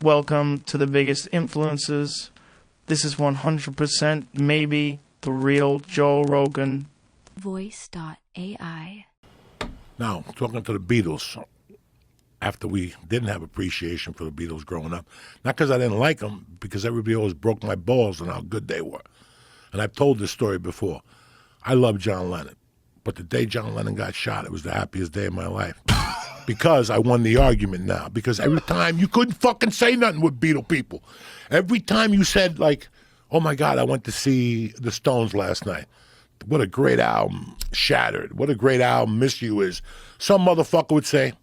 Welcome to the biggest influences. This is 100% maybe the real Joe Rogan. Voice.ai. Now, talking to the Beatles, after we didn't have appreciation for the Beatles growing up, not because I didn't like them, because everybody always broke my balls on how good they were. And I've told this story before. I love John Lennon, but the day John Lennon got shot, it was the happiest day of my life. Because I won the argument now. Because every time you couldn't fucking say nothing with Beatle people. Every time you said, like, oh my God, I went to see the Stones last night. What a great album, Shattered. What a great album, Miss You is. Some motherfucker would say,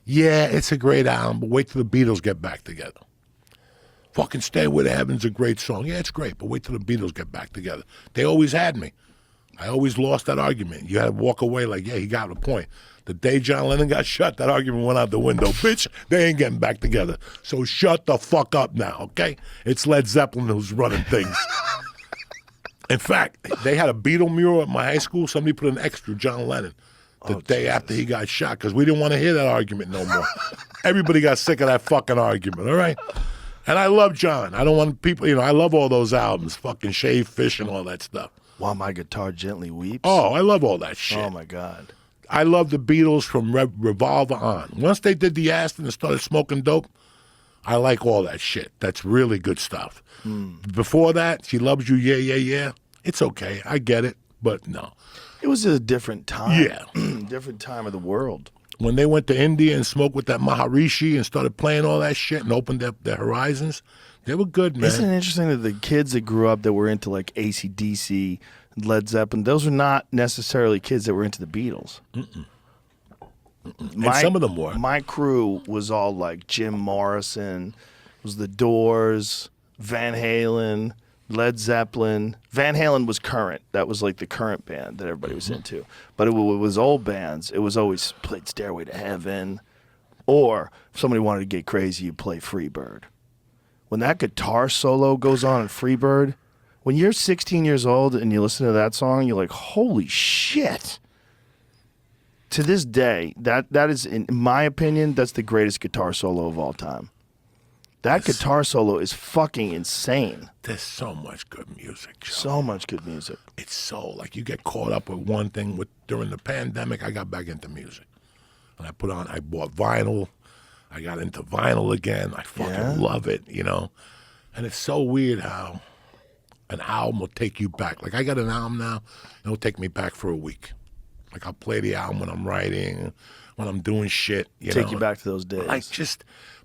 yeah, it's a great album, but wait till the Beatles get back together. Fucking Stairway to Heaven's a great song. Yeah, it's great, but wait till the Beatles get back together. They always had me. I always lost that argument. You had to walk away like, yeah, he got a point. The day John Lennon got shot, that argument went out the window. Bitch, they ain't getting back together. So shut the fuck up now, okay? It's Led Zeppelin who's running things. In fact, they had a Beatle mural at my high school. Somebody put an extra John Lennon the day after he got shot because we didn't want to hear that argument no more. Everybody got sick of that fucking argument, all right? And I love John. I don't want people, I love all those albums, fucking Shave Fish and all that stuff. While My Guitar Gently Weeps. Oh, I love all that shit. Oh, my God. I love the Beatles from Revolver on. Once they did the acid and started smoking dope, I like all that shit. That's really good stuff. Before that, She Loves You, Yeah, Yeah, Yeah. It's okay. I get it, but no. It was a different time. Yeah. Different time of the world. When they went to India and smoked with that Maharishi and started playing all that shit and opened up their horizons, they were good, man. Isn't it interesting that the kids that grew up that were into like AC/DC, Led Zeppelin, those were not necessarily kids that were into the Beatles. And some of them were. My crew was all like Jim Morrison, was the Doors, Van Halen, Led Zeppelin. Van Halen was current. That was like the current band that everybody was into. But it was old bands. It was always played Stairway to Heaven. Or if somebody wanted to get crazy, you play Freebird. When that guitar solo goes on in Freebird, when you're 16 years old and you listen to that song, you're like, holy shit. To this day, that is, in my opinion, that's the greatest guitar solo of all time. That guitar solo is fucking insane. There's so much good music, Joe. So much good music. It's so, like, you get caught up with one thing. During the pandemic, I got back into music. And I bought vinyl. I got into vinyl again. I fucking love it, And it's so weird how an album will take you back. Like, I got an album now, it'll take me back for a week. Like, I'll play the album when I'm writing, when I'm doing shit, Take you back to those days.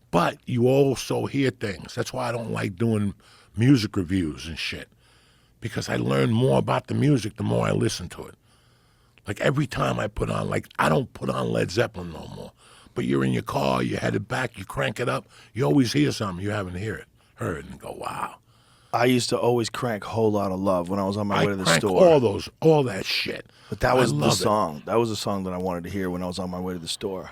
But you also hear things. That's why I don't like doing music reviews and shit. Because I learn more about the music the more I listen to it. Like, every time I put on, I don't put on Led Zeppelin no more. But you're in your car, you're headed back, you crank it up, you always hear something you haven't heard and go, wow. I used to always crank Whole Lotta Love when I was on my way to the store. all that shit. But that was the song. That was a song that I wanted to hear when I was on my way to the store.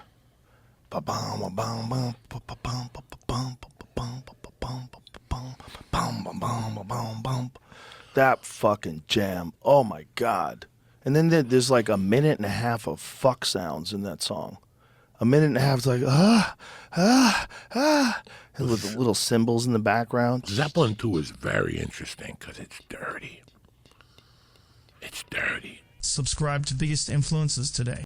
That fucking jam. Oh my God. And then there's like a minute and a half of fuck sounds in that song. A minute and a half is like, and with the little cymbals in the background. Zeppelin 2 is very interesting because it's dirty. It's dirty. Subscribe to Biggest Influences today.